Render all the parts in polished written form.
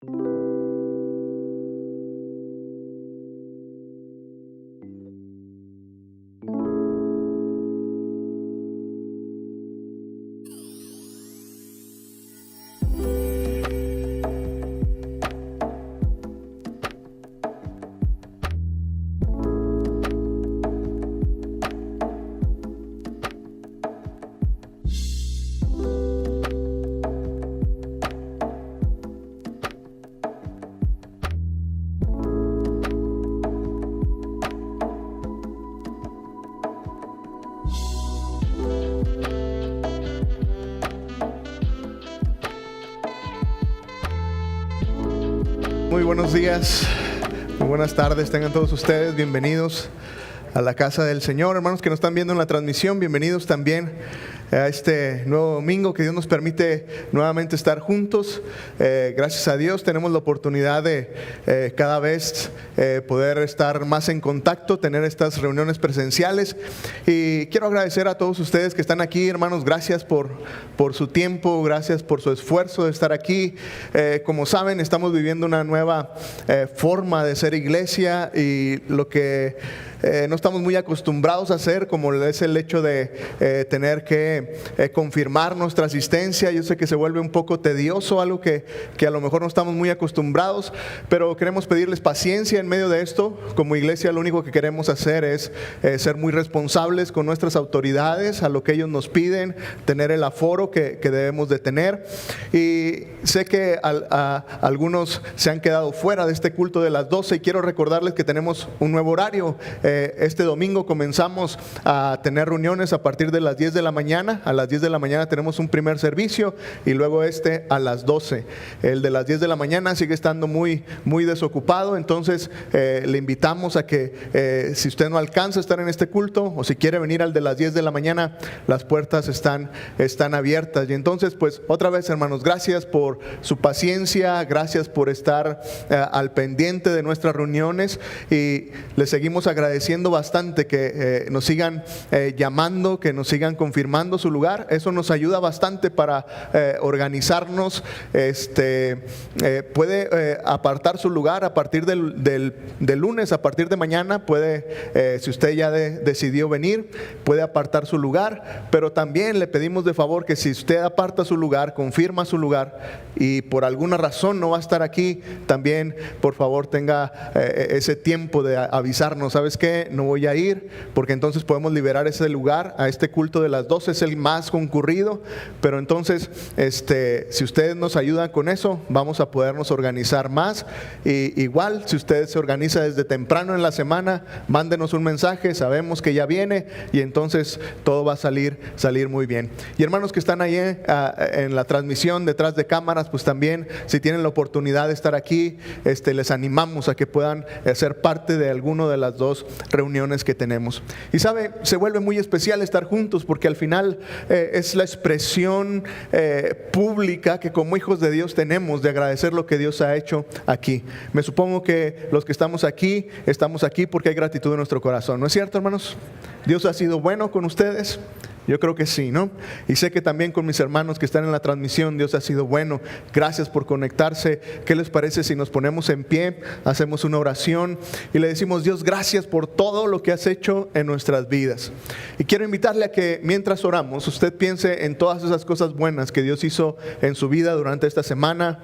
Muy buenos días, muy buenas tardes, tengan todos ustedes bienvenidos a la casa del Señor. Hermanos que nos están viendo en la transmisión, bienvenidos también a este nuevo domingo que Dios nos permite nuevamente estar juntos. Gracias a Dios tenemos la oportunidad de cada vez poder estar más en contacto, tener estas reuniones presenciales. Y quiero agradecer a todos ustedes que están aquí, hermanos. Gracias por su tiempo, gracias por su esfuerzo de estar aquí. Como saben, estamos viviendo una nueva forma de ser iglesia, y lo que no estamos muy acostumbrados a hacer, como es el hecho de tener que confirmar nuestra asistencia. Yo sé que se vuelve un poco tedioso, algo que a lo mejor no estamos muy acostumbrados, pero queremos pedirles paciencia en medio de esto. Como iglesia lo único que queremos hacer es ser muy responsables con nuestras autoridades, a lo que ellos nos piden, tener el aforo que debemos de tener. Y sé que algunos se han quedado fuera de este culto de las 12, y quiero recordarles que tenemos un nuevo horario. Este domingo comenzamos a tener reuniones a partir de las 10 de la mañana. A las 10 de la mañana tenemos un primer servicio, y luego a las 12. El de las 10 de la mañana sigue estando muy desocupado, entonces le invitamos a que si usted no alcanza a estar en este culto, o si quiere venir al de las 10 de la mañana, las puertas están abiertas. Y entonces, pues otra vez, hermanos, gracias por su paciencia, gracias por estar al pendiente de nuestras reuniones, y les seguimos agradeciendo bastante que nos sigan llamando, que nos sigan confirmando su lugar. Eso nos ayuda bastante para organizarnos. Puede apartar su lugar a partir del lunes, a partir de mañana. Puede, si usted ya decidió venir, puede apartar su lugar, pero también le pedimos de favor que si usted aparta su lugar, confirma su lugar, y por alguna razón no va a estar aquí, también por favor tenga ese tiempo de avisarnos. ¿Sabes qué? No voy a ir, porque entonces podemos liberar ese lugar. A este culto de las 12 es el más concurrido, pero entonces si ustedes nos ayudan con eso, vamos a podernos organizar más. Y igual, si usted se organiza desde temprano en la semana, mándenos un mensaje, sabemos que ya viene, y entonces todo va a salir muy bien. Y hermanos que están ahí en la transmisión detrás de cámaras, pues también, si tienen la oportunidad de estar aquí, les animamos a que puedan ser parte de alguno de las dos reuniones que tenemos. Y sabe, se vuelve muy especial estar juntos, porque al final es la expresión pública que como hijos de Dios tenemos de agradecer lo que Dios ha hecho aquí. Me supongo que los que estamos aquí porque hay gratitud en nuestro corazón, ¿no es cierto, hermanos? Dios ha sido bueno con ustedes. Yo creo que sí, ¿no? Y sé que también con mis hermanos que están en la transmisión, Dios ha sido bueno. Gracias por conectarse. ¿Qué les parece si nos ponemos en pie, hacemos una oración y le decimos: Dios, gracias por todo lo que has hecho en nuestras vidas? Y quiero invitarle a que mientras oramos, usted piense en todas esas cosas buenas que Dios hizo en su vida durante esta semana.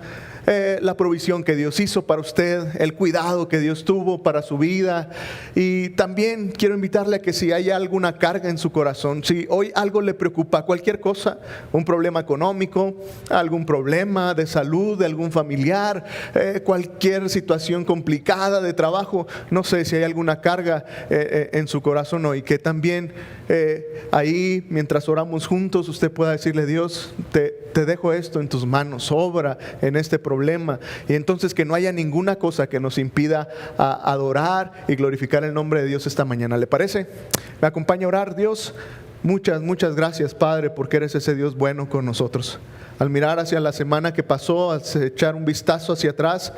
La provisión que Dios hizo para usted, el cuidado que Dios tuvo para su vida. Y también quiero invitarle a que si hay alguna carga en su corazón, si hoy algo le preocupa, cualquier cosa, un problema económico, algún problema de salud de algún familiar, cualquier situación complicada de trabajo, no sé si hay alguna carga en su corazón hoy, que también ahí mientras oramos juntos usted pueda decirle: Dios, te dejo esto en tus manos, obra en este problema. Y entonces que no haya ninguna cosa que nos impida adorar y glorificar el nombre de Dios esta mañana. ¿Le parece? ¿Me acompaña a orar? Dios, muchas gracias, Padre, porque eres ese Dios bueno con nosotros. Al mirar hacia la semana que pasó, al echar un vistazo hacia atrás,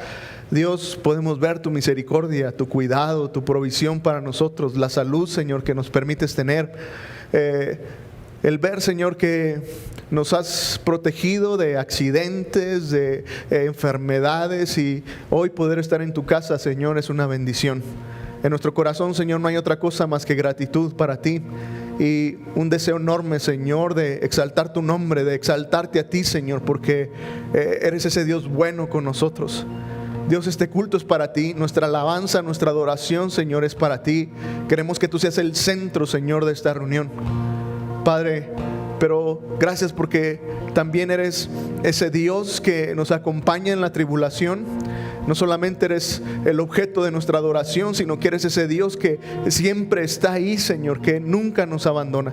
Dios, podemos ver tu misericordia, tu cuidado, tu provisión para nosotros, la salud, Señor, que nos permites tener. El ver, Señor, que nos has protegido de accidentes, de enfermedades, y hoy poder estar en tu casa, Señor, es una bendición. En nuestro corazón, Señor, no hay otra cosa más que gratitud para ti y un deseo enorme, Señor, de exaltar tu nombre, de exaltarte a ti, Señor, porque eres ese Dios bueno con nosotros. Dios, este culto es para ti, nuestra alabanza, nuestra adoración, Señor, es para ti. Queremos que tú seas el centro, Señor, de esta reunión, Padre. Pero gracias porque también eres ese Dios que nos acompaña en la tribulación. No solamente eres el objeto de nuestra adoración, sino que eres ese Dios que siempre está ahí, Señor, que nunca nos abandona.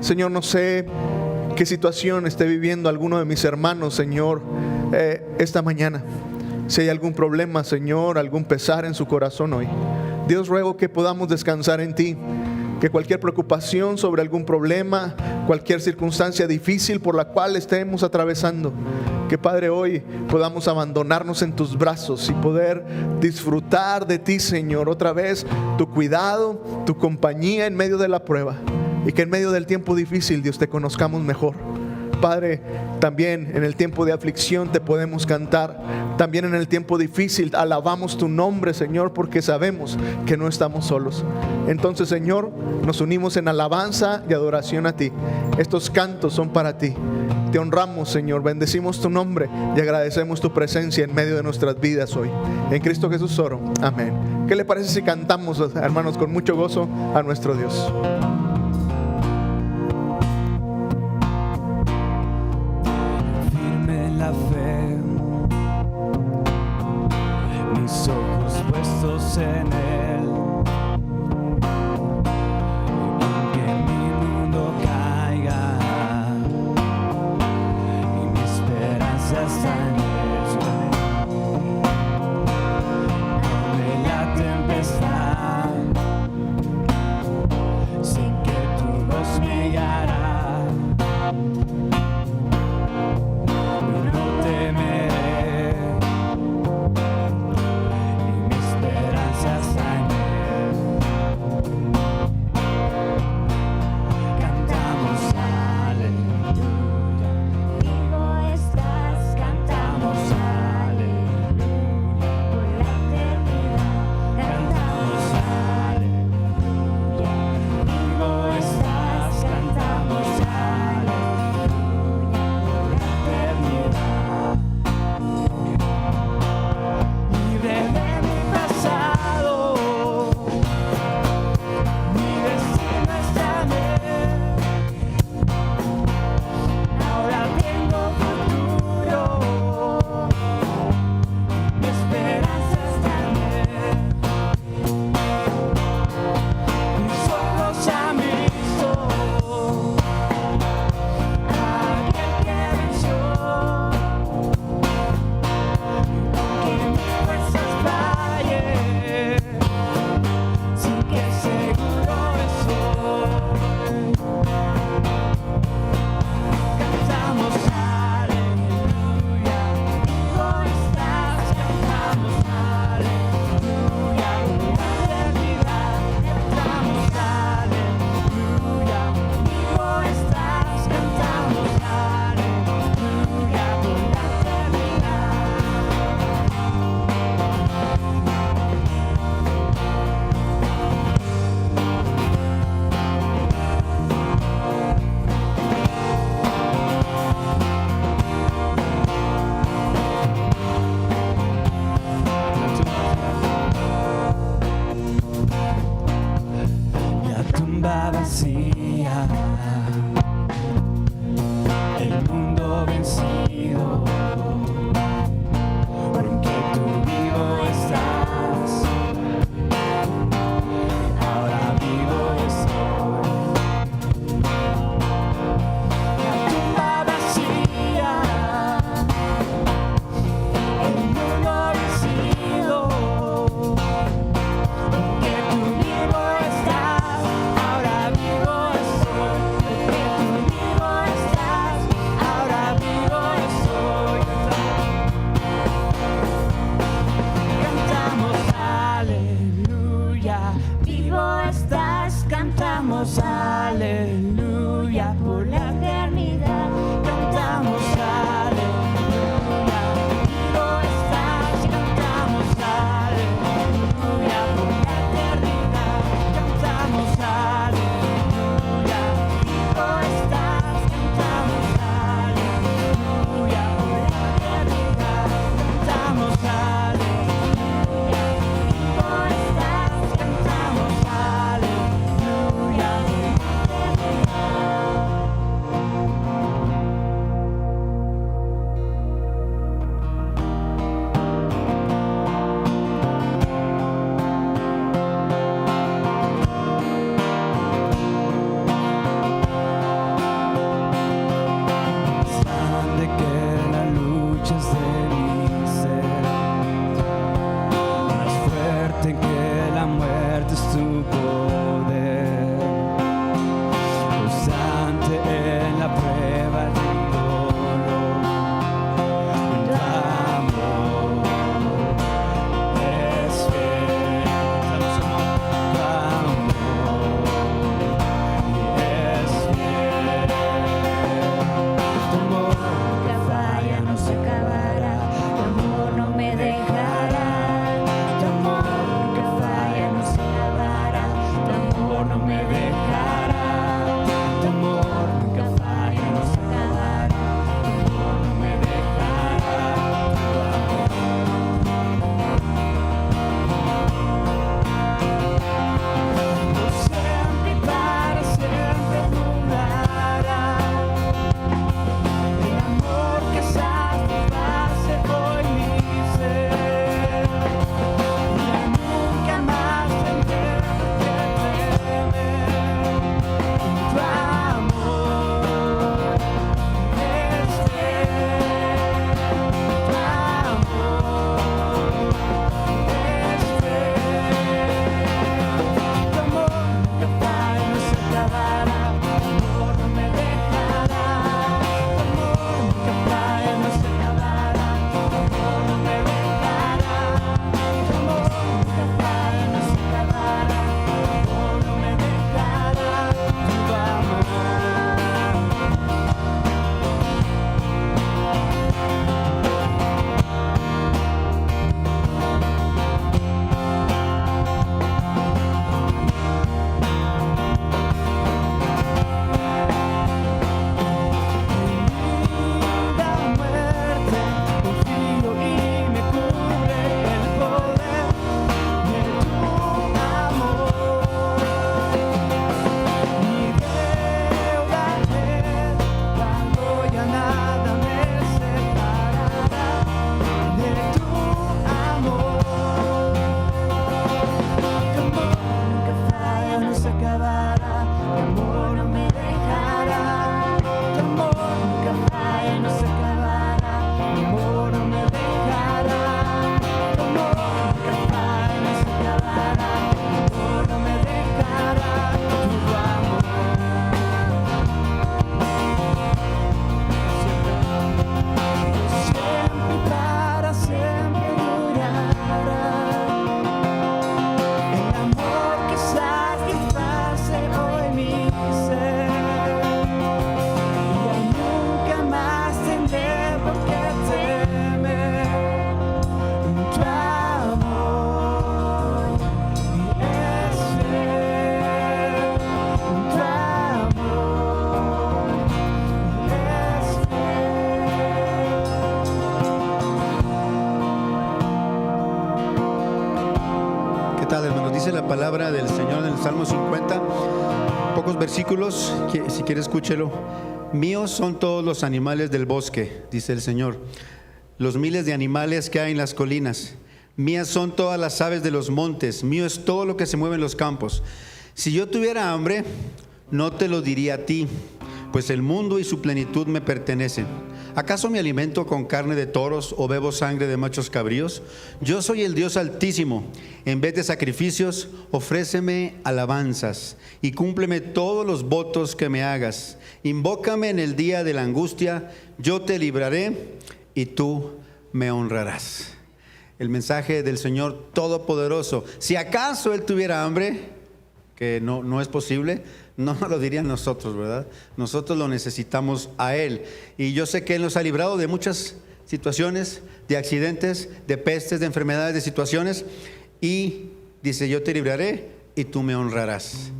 Señor, no sé qué situación esté viviendo alguno de mis hermanos, Señor, esta mañana. Si hay algún problema, Señor, algún pesar en su corazón hoy, Dios, ruego que podamos descansar en ti. Que cualquier preocupación sobre algún problema, cualquier circunstancia difícil por la cual estemos atravesando, que Padre, hoy podamos abandonarnos en tus brazos y poder disfrutar de ti, Señor, otra vez tu cuidado, tu compañía en medio de la prueba, y que en medio del tiempo difícil, Dios, te conozcamos mejor. Padre, también en el tiempo de aflicción te podemos cantar. También en el tiempo difícil alabamos tu nombre, Señor, porque sabemos que no estamos solos. Entonces, Señor, nos unimos en alabanza y adoración a ti. Estos cantos son para ti. Te honramos, Señor, bendecimos tu nombre y agradecemos tu presencia en medio de nuestras vidas hoy. En Cristo Jesús oro. Amén. ¿Qué le parece si cantamos, hermanos, con mucho gozo a nuestro Dios? La fe, mis ojos puestos en Él, aunque mi mundo caiga y mi esperanza está en Él. Donde la tempestad, sin que tu voz me guiara. Cantamos noches de mi ser. Más fuerte que la muerte es tu poder, constante en la prueba del dolor. Tu amor es fiel. Tu amor es fiel. Tu amor nunca falla, no se acabará, tu amor no me dejará, tu amor nunca falla, no se acabará, tu amor no me dejará, tu amor nunca falla, no se acabará, tu amor no me dejará, por siempre y para siempre durará. El amor que satisface hoy mi ser, ya nunca más tendré que temer. Tu amor es fiel, tu amor es fiel. Tu amor nunca falla, no se acabará, tu amor no me dejará. Tu amor nunca falla, no se acabará, tu amor no me dejará. Tu amor nunca falla, no se acabará, tu amor no me dejará. Tu amor. Vida, muerte, confío y me cubre el poder de tu amor. Mi deuda es cuando ya nada me separará de tu amor. Tu amor nunca falla, no se acabará, tu amor no me dejará, tu amor nunca falla, no se acabará, tu amor no me dejará. Tu amor nunca falla, no se acabará. Tu amor no me dejará. Tu amor siempre y para siempre durará. El amor que satisface hoy mi ser, y ya nunca más tendré por qué temer. Tu amor es fiel, tu amor es fiel. ¿Qué tal, hermanos? Dice la palabra del Señor en el Salmo 50, pocos versículos, si quiere escúchelo. Míos son todos los animales del bosque, dice el Señor, los miles de animales que hay en las colinas. Mías son todas las aves de los montes, mío es todo lo que se mueve en los campos. Si yo tuviera hambre, no te lo diría a ti, pues el mundo y su plenitud me pertenecen. ¿Acaso me alimento con carne de toros o bebo sangre de machos cabríos? Yo soy el Dios Altísimo. En vez de sacrificios, ofréceme alabanzas y cúmpleme todos los votos que me hagas. Invócame en el día de la angustia, yo te libraré y tú me honrarás. El mensaje del Señor Todopoderoso. Si acaso Él tuviera hambre, que no es posible, no nos lo dirían nosotros, ¿verdad? Nosotros lo necesitamos a Él. Y yo sé que Él nos ha librado de muchas situaciones, de accidentes, de pestes, de enfermedades, de situaciones. Y dice, yo te libraré y tú me honrarás.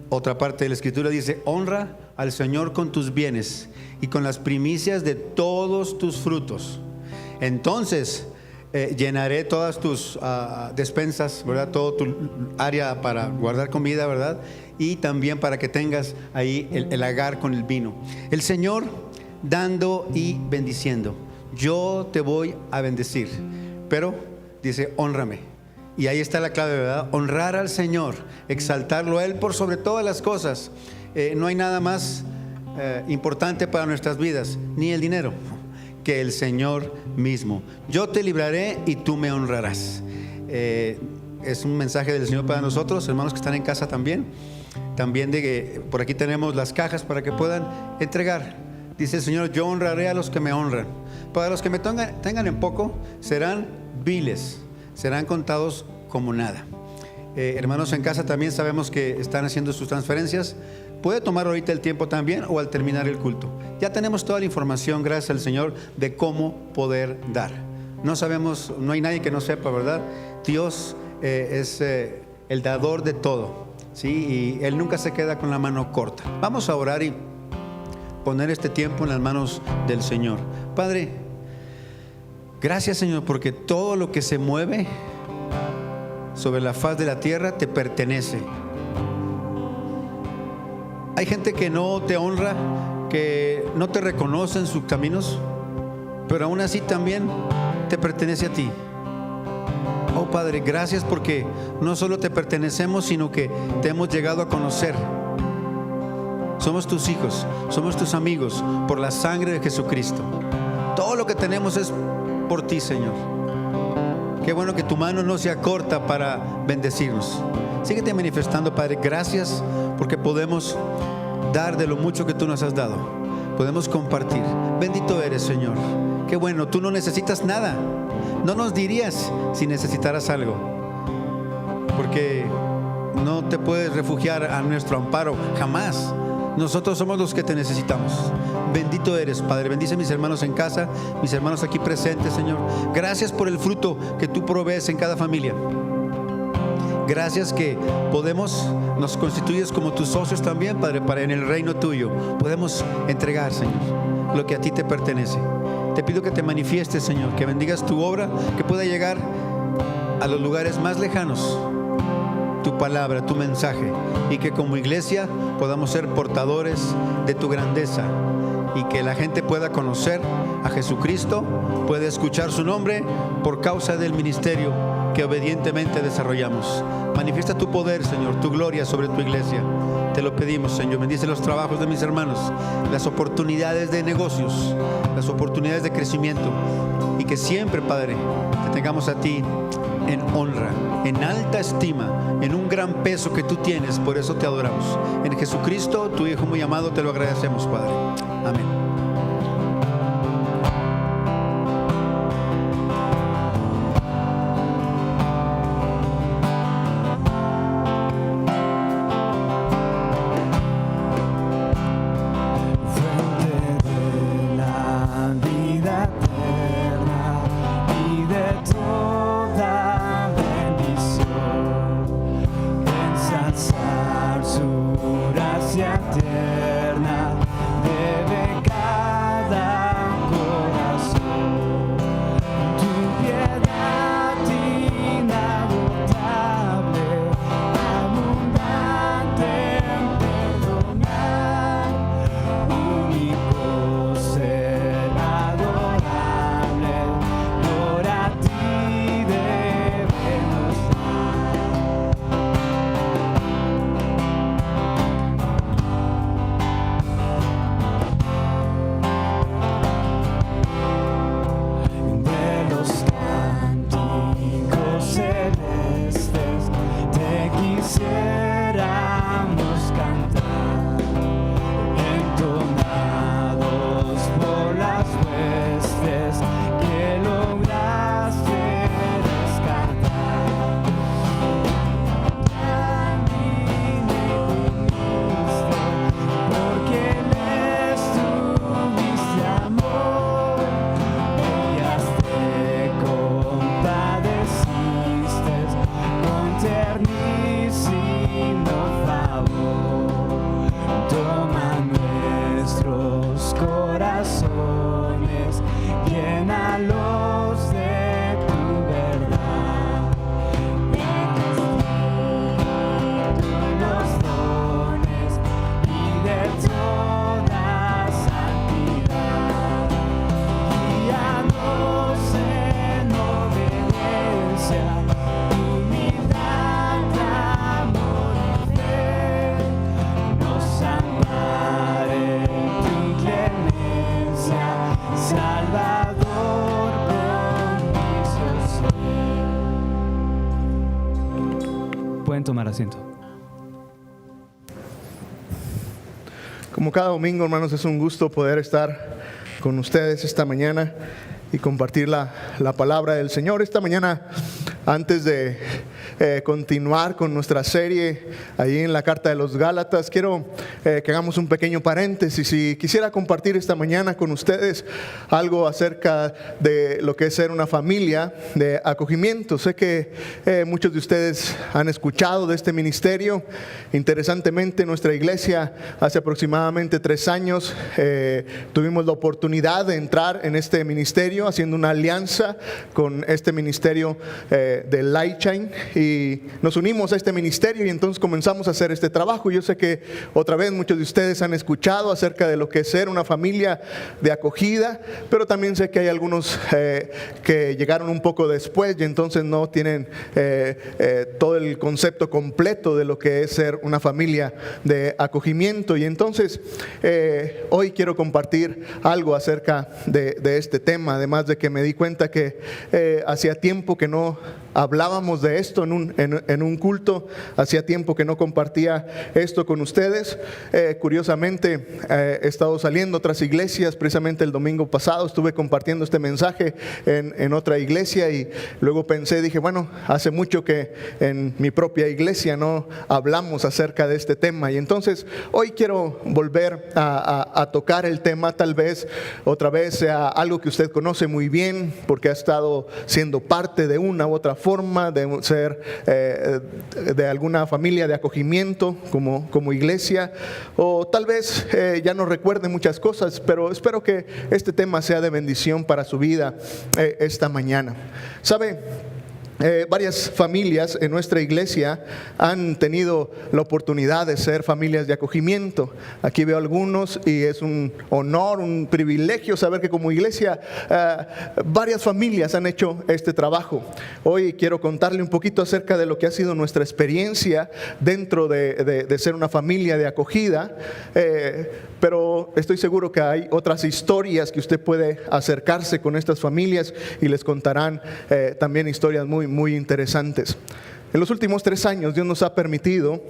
Otra parte de la Escritura dice, honra al Señor con tus bienes y con las primicias de todos tus frutos. Entonces llenaré todas tus despensas, ¿verdad? Todo tu área para guardar comida, ¿verdad? Y también para que tengas ahí el lagar con el vino. El Señor dando y bendiciendo. Yo te voy a bendecir, pero dice, hónrame. Y ahí está la clave, ¿verdad? Honrar al Señor, exaltarlo a Él por sobre todas las cosas. No hay nada más importante para nuestras vidas, ni el dinero, que el Señor mismo. Yo te libraré y tú me honrarás. Es un mensaje del Señor para nosotros, hermanos que están en casa también. También por aquí tenemos las cajas para que puedan entregar. Dice el Señor, yo honraré a los que me honran. Para los que me tengan en poco, serán viles, serán contados como nada. Hermanos en casa también sabemos que están haciendo sus transferencias. Puede tomar ahorita el tiempo también o al terminar el culto. Ya tenemos toda la información, gracias al Señor, de cómo poder dar. No sabemos, no hay nadie que no sepa, ¿verdad? Dios es el dador de todo, ¿sí? Y Él nunca se queda con la mano corta. Vamos a orar y poner este tiempo en las manos del Señor. Padre, gracias, Señor, porque todo lo que se mueve sobre la faz de la tierra te pertenece. Hay gente que no te honra, que no te reconoce en sus caminos, pero aún así también te pertenece a ti. Oh Padre, gracias porque no solo te pertenecemos, sino que te hemos llegado a conocer. Somos tus hijos, somos tus amigos por la sangre de Jesucristo. Todo lo que tenemos es por ti, Señor. Qué bueno que tu mano no sea corta para bendecirnos. Síguete manifestando, Padre. Gracias porque podemos dar de lo mucho que tú nos has dado. Podemos compartir. Bendito eres, Señor. Qué bueno, tú no necesitas nada. No nos dirías si necesitaras algo, porque no te puedes refugiar a nuestro amparo, jamás. Nosotros somos los que te necesitamos. Bendito eres, Padre. Bendice a mis hermanos en casa, mis hermanos aquí presentes, Señor. Gracias por el fruto que tú provees en cada familia. Gracias que nos constituyes como tus socios también, Padre, para en el reino tuyo podemos entregar, Señor, lo que a ti te pertenece. Te pido que te manifiestes, Señor, que bendigas tu obra, que pueda llegar a los lugares más lejanos tu palabra, tu mensaje, y que como iglesia podamos ser portadores de tu grandeza y que la gente pueda conocer a Jesucristo, pueda escuchar su nombre por causa del ministerio que obedientemente desarrollamos. Manifiesta tu poder, Señor, tu gloria sobre tu iglesia. Te lo pedimos, Señor. Bendice los trabajos de mis hermanos, las oportunidades de negocios, las oportunidades de crecimiento, y que siempre, Padre, te tengamos a ti en honra, en alta estima, en un gran peso que tú tienes. Por eso te adoramos. En Jesucristo, tu Hijo muy amado, te lo agradecemos, Padre. Amén. Fuente de la vida eterna y de toda bendición, ensalzar su gracia eterna debe caer. Pueden tomar asiento. Como cada domingo, hermanos, es un gusto poder estar con ustedes esta mañana y compartir la palabra del Señor. Esta mañana, antes de continuar con nuestra serie ahí en la carta de los Gálatas, quiero que hagamos un pequeño paréntesis y quisiera compartir esta mañana con ustedes algo acerca de lo que es ser una familia de acogimiento. Sé que muchos de ustedes han escuchado de este ministerio. Interesantemente, nuestra iglesia hace aproximadamente 3 años tuvimos la oportunidad de entrar en este ministerio haciendo una alianza con este ministerio de Lightshine, y nos unimos a este ministerio y entonces comenzamos a hacer este trabajo. Yo sé que otra vez muchos de ustedes han escuchado acerca de lo que es ser una familia de acogida, pero también sé que hay algunos que llegaron un poco después y entonces no tienen todo el concepto completo de lo que es ser una familia de acogimiento. Y entonces hoy quiero compartir algo acerca de este tema, además de que me di cuenta que hacía tiempo que no hablábamos de esto en un culto, hacía tiempo que no compartía esto con ustedes. Curiosamente, he estado saliendo a otras iglesias. Precisamente el domingo pasado estuve compartiendo este mensaje en otra iglesia y luego dije, bueno, hace mucho que en mi propia iglesia no hablamos acerca de este tema, y entonces hoy quiero volver a tocar el tema. Tal vez otra vez sea algo que usted conoce muy bien porque ha estado siendo parte de una u otra forma de ser de alguna familia de acogimiento como iglesia, o tal vez ya no recuerde muchas cosas, pero espero que este tema sea de bendición para su vida esta mañana. ¿Sabe? Varias familias en nuestra iglesia han tenido la oportunidad de ser familias de acogimiento. Aquí veo algunos y es un honor, un privilegio saber que como iglesia varias familias han hecho este trabajo. Hoy quiero contarle un poquito acerca de lo que ha sido nuestra experiencia dentro de ser una familia de acogida, pero estoy seguro que hay otras historias que usted puede acercarse con estas familias y les contarán también historias muy interesantes. En los últimos 3 años Dios nos ha permitido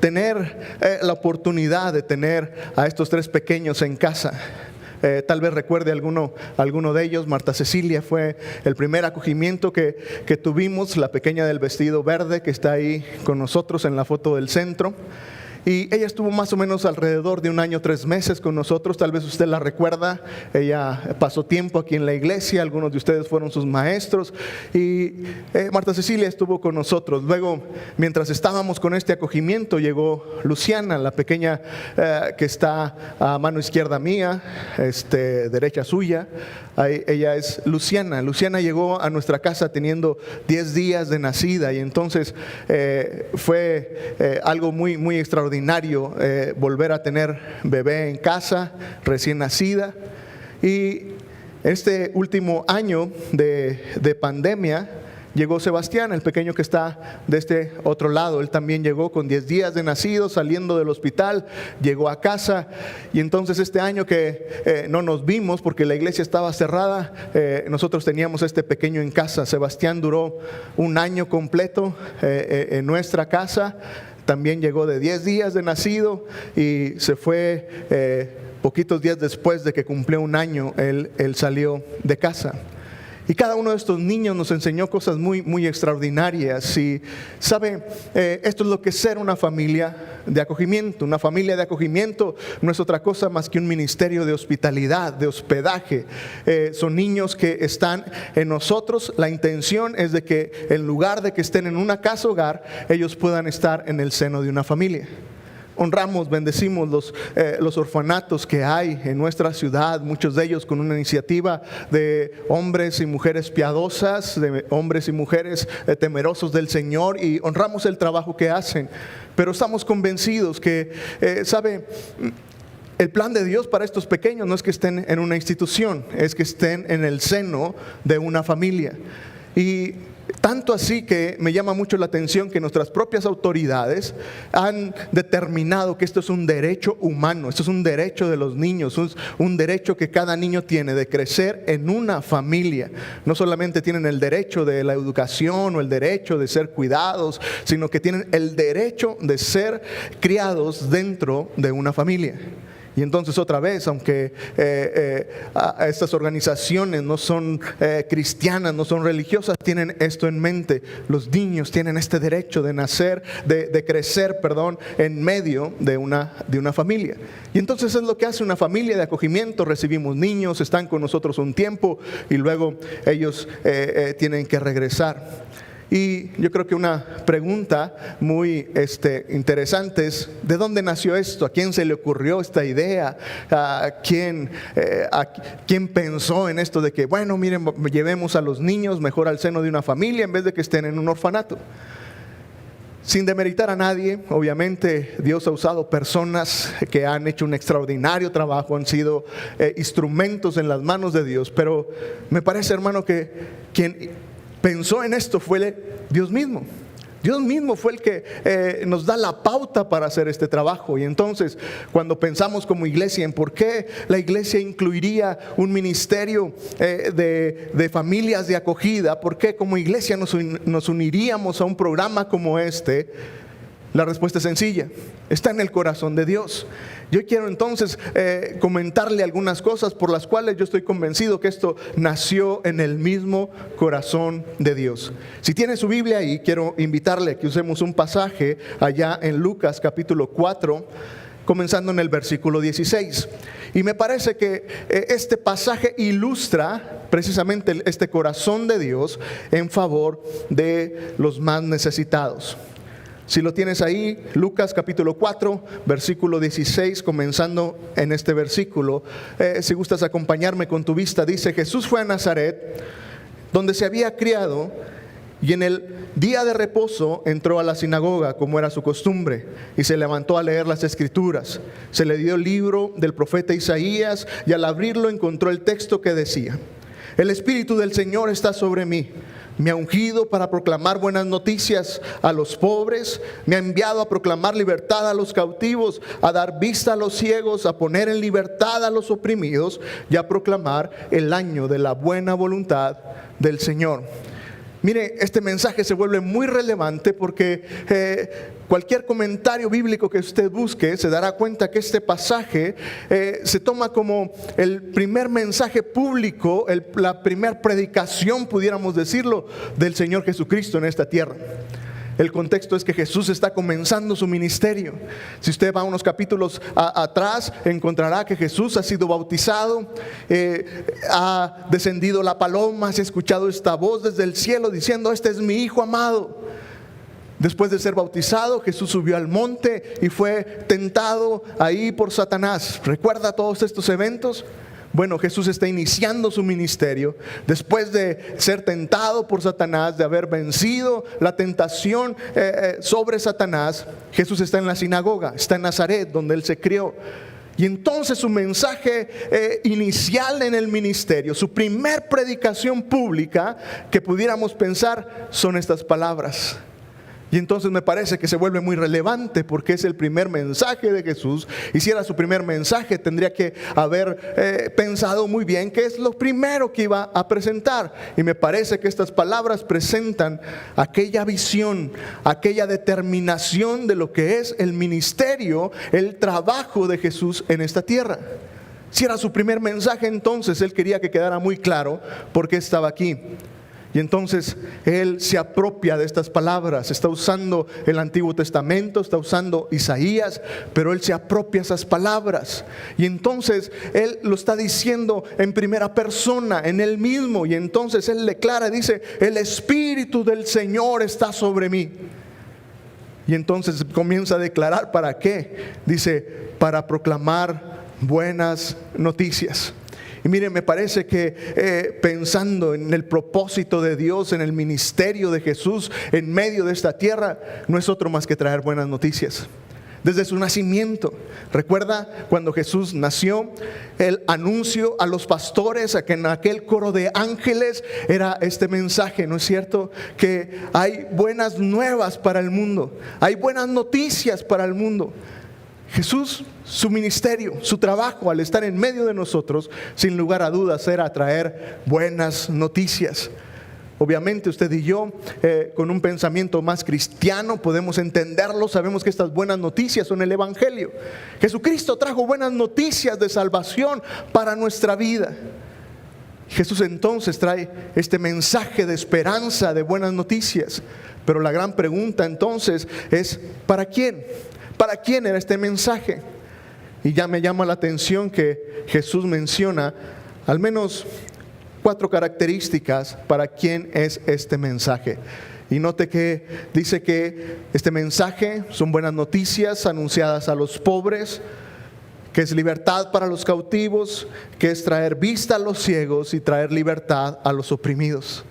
tener la oportunidad de tener a estos 3 pequeños en casa. Tal vez recuerde alguno de ellos. Marta Cecilia fue el primer acogimiento que tuvimos, la pequeña del vestido verde que está ahí con nosotros en la foto del centro. Y ella estuvo más o menos alrededor de 1 año 3 meses con nosotros. Tal vez usted la recuerda. Ella pasó tiempo aquí en la iglesia. Algunos de ustedes fueron sus maestros. Y Marta Cecilia estuvo con nosotros. Luego, mientras estábamos con este acogimiento, llegó Luciana, la pequeña que está a mano izquierda mía, derecha suya. Ella es Luciana. Luciana llegó a nuestra casa teniendo 10 días de nacida, y entonces fue algo muy extraordinario volver a tener bebé en casa, recién nacida. Y este último año de pandemia llegó Sebastián, el pequeño que está de este otro lado. Él también llegó con 10 días de nacido, saliendo del hospital, llegó a casa. Y entonces este año que no nos vimos porque la iglesia estaba cerrada, nosotros teníamos este pequeño en casa. Sebastián duró 1 año completo en nuestra casa. También llegó de 10 días de nacido y se fue poquitos días después de que cumplió 1 año. Él salió de casa. Y cada uno de estos niños nos enseñó cosas muy extraordinarias. Y sabe, esto es lo que es ser una familia de acogimiento. Una familia de acogimiento no es otra cosa más que un ministerio de hospitalidad, de hospedaje. Son niños que están en nosotros. La intención es de que en lugar de que estén en una casa hogar, ellos puedan estar en el seno de una familia. Honramos, bendecimos los orfanatos que hay en nuestra ciudad, muchos de ellos con una iniciativa de hombres y mujeres piadosas, de hombres y mujeres temerosos del Señor, y honramos el trabajo que hacen. Pero estamos convencidos que, ¿sabe? El plan de Dios para estos pequeños no es que estén en una institución, es que estén en el seno de una familia. Y Tanto así que me llama mucho la atención que nuestras propias autoridades han determinado que esto es un derecho humano, esto es un derecho de los niños, un derecho que cada niño tiene de crecer en una familia. No solamente tienen el derecho de la educación o el derecho de ser cuidados, sino que tienen el derecho de ser criados dentro de una familia. Y entonces otra vez, aunque estas organizaciones no son cristianas, no son religiosas, tienen esto en mente. Los niños tienen este derecho de nacer, de crecer, en medio de una familia. Y entonces es lo que hace una familia de acogimiento. Recibimos niños, están con nosotros un tiempo y luego ellos tienen que regresar. Y yo creo que una pregunta muy interesante es: ¿de dónde nació esto? ¿A quién se le ocurrió esta idea? ¿A quién pensó en esto de que, bueno, miren, llevemos a los niños mejor al seno de una familia en vez de que estén en un orfanato? Sin demeritar a nadie, obviamente Dios ha usado personas que han hecho un extraordinario trabajo, han sido instrumentos en las manos de Dios, pero me parece, hermano, que quien pensó en esto fue Dios mismo. Dios mismo fue el que nos da la pauta para hacer este trabajo. Y entonces, cuando pensamos como iglesia en por qué la iglesia incluiría un ministerio de familias de acogida, por qué como iglesia nos uniríamos a un programa como este, la respuesta es sencilla: está en el corazón de Dios. Yo quiero entonces comentarle algunas cosas por las cuales yo estoy convencido que esto nació en el mismo corazón de Dios. Si tiene su Biblia ahí, quiero invitarle a que usemos un pasaje allá en Lucas capítulo 4, comenzando en el versículo 16. Y me parece que este pasaje ilustra precisamente este corazón de Dios en favor de los más necesitados. Si lo tienes ahí, Lucas capítulo 4, versículo 16, comenzando en este versículo, si gustas acompañarme con tu vista, dice: Jesús fue a Nazaret, donde se había criado, y en el día de reposo entró a la sinagoga, como era su costumbre, y se levantó a leer las Escrituras. Se le dio el libro del profeta Isaías, y al abrirlo encontró el texto que decía: El Espíritu del Señor está sobre mí. Me ha ungido para proclamar buenas noticias a los pobres, me ha enviado a proclamar libertad a los cautivos, a dar vista a los ciegos, a poner en libertad a los oprimidos y a proclamar el año de la buena voluntad del Señor. Mire, este mensaje se vuelve muy relevante porque cualquier comentario bíblico que usted busque se dará cuenta que este pasaje se toma como el primer mensaje público, la primera predicación, pudiéramos decirlo, del Señor Jesucristo en esta tierra. El contexto es que Jesús está comenzando su ministerio. Si usted va unos capítulos atrás, encontrará que Jesús ha sido bautizado, ha descendido la paloma, se ha escuchado esta voz desde el cielo diciendo: este es mi Hijo amado. Después de ser bautizado, Jesús subió al monte y fue tentado ahí por Satanás. ¿Recuerda todos estos eventos? Bueno, Jesús está iniciando su ministerio después de ser tentado por Satanás, de haber vencido la tentación sobre Satanás. Jesús está en la sinagoga, está en Nazaret, donde él se crió. Y entonces su mensaje inicial en el ministerio, su primer predicación pública que pudiéramos pensar, son estas palabras. Y entonces me parece que se vuelve muy relevante porque es el primer mensaje de Jesús. Y si era su primer mensaje, tendría que haber pensado muy bien qué es lo primero que iba a presentar. Y me parece que estas palabras presentan aquella visión, aquella determinación de lo que es el ministerio, el trabajo de Jesús en esta tierra. Si era su primer mensaje, entonces él quería que quedara muy claro por qué estaba aquí. Y entonces él se apropia de estas palabras. Está usando el Antiguo Testamento, está usando Isaías, pero él se apropia esas palabras. Y entonces él lo está diciendo en primera persona, en él mismo. Y entonces él declara, dice: el Espíritu del Señor está sobre mí. Y entonces comienza a declarar, ¿para qué? Dice: para proclamar buenas noticias. Y miren, me parece que pensando en el propósito de Dios, en el ministerio de Jesús en medio de esta tierra, no es otro más que traer buenas noticias. desde su nacimiento. Recuerda cuando Jesús nació, el anuncio a los pastores, a que en aquel coro de ángeles era este mensaje, ¿no es cierto? Que hay buenas nuevas para el mundo, hay buenas noticias para el mundo. Jesús, su ministerio, su trabajo al estar en medio de nosotros, sin lugar a dudas, era traer buenas noticias. Obviamente usted y yo, con un pensamiento más cristiano, podemos entenderlo. Sabemos que estas buenas noticias son el Evangelio. Jesucristo trajo buenas noticias de salvación para nuestra vida. Jesús entonces trae este mensaje de esperanza, de buenas noticias. Pero la gran pregunta entonces es, ¿para quién? ¿Para quién era este mensaje? Y ya me llama la atención que Jesús menciona al menos 4 características para quién es este mensaje. Y note que dice que este mensaje son buenas noticias anunciadas a los pobres, que es libertad para los cautivos, que es traer vista a los ciegos y traer libertad a los oprimidos.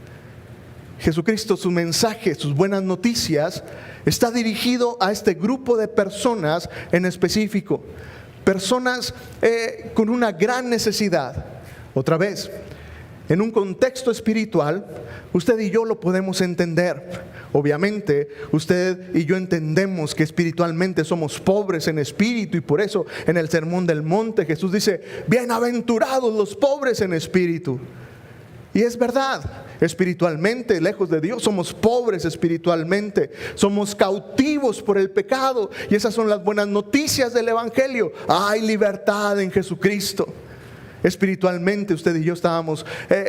Jesucristo, su mensaje, sus buenas noticias, está dirigido a este grupo de personas en específico. Personas con una gran necesidad. Otra vez, en un contexto espiritual, usted y yo lo podemos entender. Obviamente, usted y yo entendemos que espiritualmente somos pobres en espíritu, y por eso en el Sermón del Monte Jesús dice, bienaventurados los pobres en espíritu. Y es verdad, espiritualmente, lejos de Dios, somos pobres espiritualmente, somos cautivos por el pecado, y esas son las buenas noticias del Evangelio. Hay libertad en Jesucristo. Espiritualmente usted y yo estábamos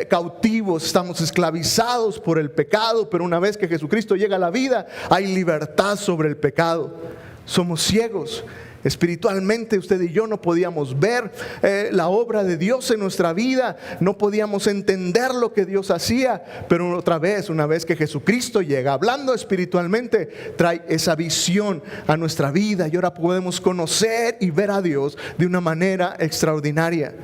cautivos, estamos esclavizados por el pecado, pero una vez que Jesucristo llega a la vida, hay libertad sobre el pecado. Somos ciegos. Espiritualmente usted y yo no podíamos ver la obra de Dios en nuestra vida, no podíamos entender lo que Dios hacía, pero otra vez, una vez que Jesucristo llega, hablando espiritualmente, trae esa visión a nuestra vida, y ahora podemos conocer y ver a Dios de una manera extraordinaria.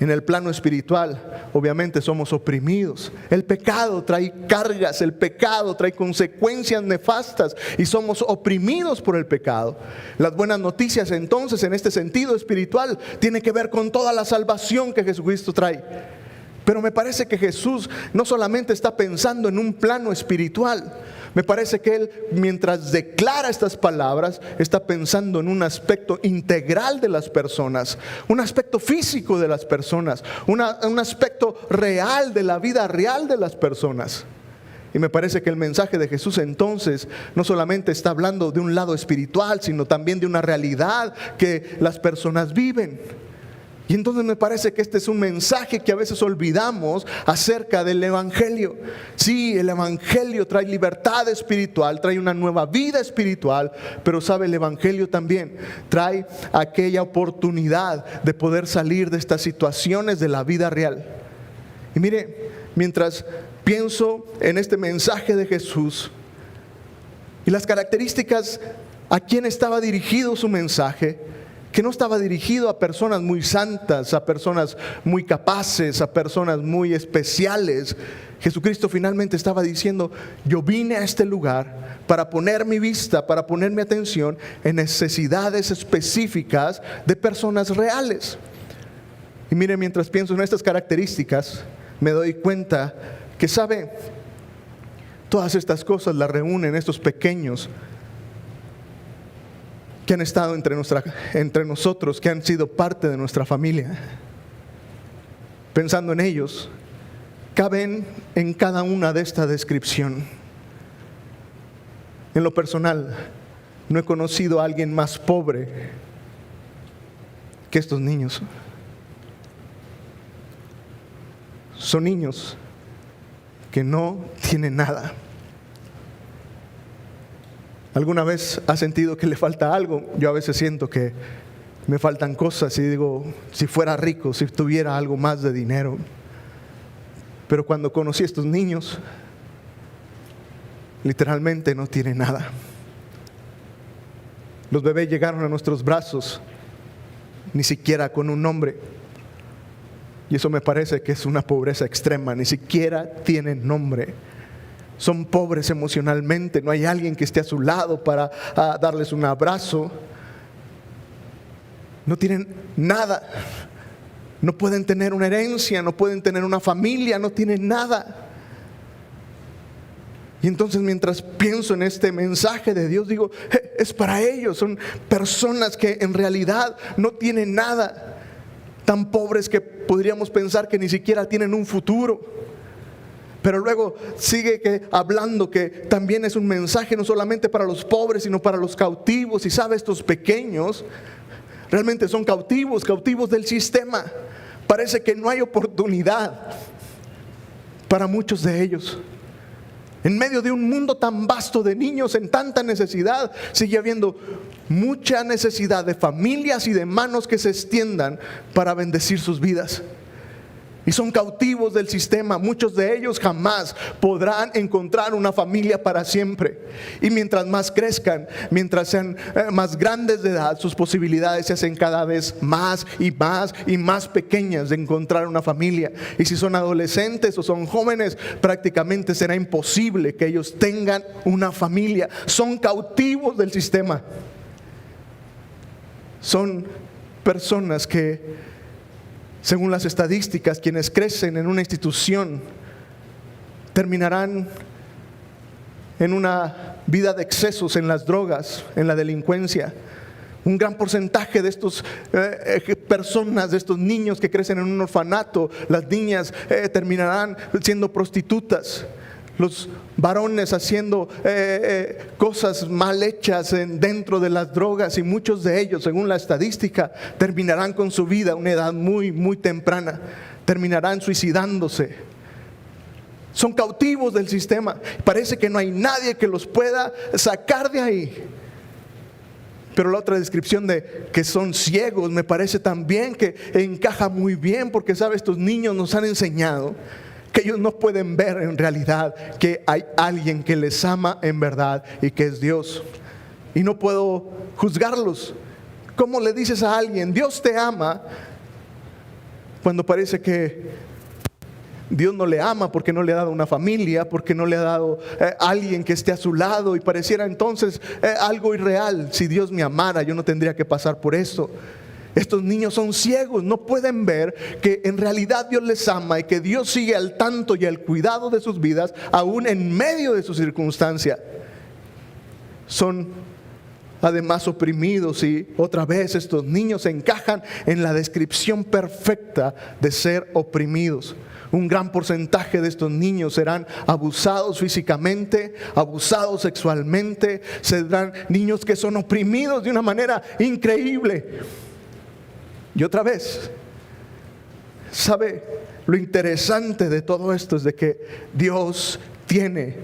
En el plano espiritual, obviamente somos oprimidos. El pecado trae cargas, el pecado trae consecuencias nefastas y somos oprimidos por el pecado. Las buenas noticias entonces en este sentido espiritual tienen que ver con toda la salvación que Jesucristo trae. Pero me parece que Jesús no solamente está pensando en un plano espiritual. Me parece que Él, mientras declara estas palabras, está pensando en un aspecto integral de las personas, un aspecto físico de las personas, un aspecto real de la vida real de las personas. Y me parece que el mensaje de Jesús entonces no solamente está hablando de un lado espiritual, sino también de una realidad que las personas viven. Y entonces me parece que este es un mensaje que a veces olvidamos acerca del Evangelio. Sí, el Evangelio trae libertad espiritual, trae una nueva vida espiritual, pero sabe, el Evangelio también trae aquella oportunidad de poder salir de estas situaciones de la vida real. Y mire, mientras pienso en este mensaje de Jesús y las características a quién estaba dirigido su mensaje, que no estaba dirigido a personas muy santas, a personas muy capaces, a personas muy especiales. Jesucristo finalmente estaba diciendo, yo vine a este lugar para poner mi vista, para poner mi atención en necesidades específicas de personas reales. Y mire, mientras pienso en estas características, me doy cuenta que, sabe, todas estas cosas las reúnen estos pequeños que han estado entre nosotros, que han sido parte de nuestra familia. Pensando en ellos, caben en cada una de esta descripción. En lo personal, no he conocido a alguien más pobre que estos niños. Son niños que no tienen nada. ¿Alguna vez ha sentido que le falta algo? Yo a veces siento que me faltan cosas y digo, si fuera rico, si tuviera algo más de dinero. Pero cuando conocí a estos niños, literalmente no tienen nada. Los bebés llegaron a nuestros brazos, ni siquiera con un nombre. Y eso me parece que es una pobreza extrema, ni siquiera tienen nombre. Son pobres emocionalmente, no hay alguien que esté a su lado para darles un abrazo. no tienen nada. No pueden tener una herencia, no pueden tener una familia, no tienen nada. Y entonces mientras pienso en este mensaje de Dios, digo, es para ellos. Son personas que en realidad no tienen nada. Tan pobres que podríamos pensar que ni siquiera tienen un futuro. Pero luego sigue hablando que también es un mensaje no solamente para los pobres, sino para los cautivos. Y sabe, estos pequeños realmente son cautivos del sistema. Parece que no hay oportunidad para muchos de ellos. En medio de un mundo tan vasto de niños en tanta necesidad, sigue habiendo mucha necesidad de familias y de manos que se extiendan para bendecir sus vidas. Y son cautivos del sistema. Muchos de ellos jamás podrán encontrar una familia para siempre. Y mientras más crezcan, mientras sean más grandes de edad, sus posibilidades se hacen cada vez más y más y más pequeñas de encontrar una familia. Y si son adolescentes o son jóvenes, prácticamente será imposible que ellos tengan una familia. Son cautivos del sistema. Son personas que, según las estadísticas, quienes crecen en una institución terminarán en una vida de excesos, en las drogas, en la delincuencia. Un gran porcentaje de estas personas, de estos niños que crecen en un orfanato, las niñas terminarán siendo prostitutas. Los varones haciendo cosas mal hechas dentro de las drogas, y muchos de ellos, según la estadística, terminarán con su vida a una edad muy, muy temprana. Terminarán suicidándose. Son cautivos del sistema. Parece que no hay nadie que los pueda sacar de ahí. Pero la otra descripción de que son ciegos me parece también que encaja muy bien, porque sabe, estos niños nos han enseñado que ellos no pueden ver en realidad que hay alguien que les ama en verdad y que es Dios. Y no puedo juzgarlos. ¿Cómo le dices a alguien, Dios te ama, cuando parece que Dios no le ama porque no le ha dado una familia, porque no le ha dado alguien que esté a su lado? Y pareciera entonces algo irreal. Si Dios me amara, yo no tendría que pasar por esto. Estos niños son ciegos, no pueden ver que en realidad Dios les ama y que Dios sigue al tanto y al cuidado de sus vidas, aún en medio de su circunstancia. Son además oprimidos, y otra vez estos niños encajan en la descripción perfecta de ser oprimidos. Un gran porcentaje de estos niños serán abusados físicamente, abusados sexualmente, serán niños que son oprimidos de una manera increíble. Y otra vez, ¿sabe? Lo interesante de todo esto es de que Dios tiene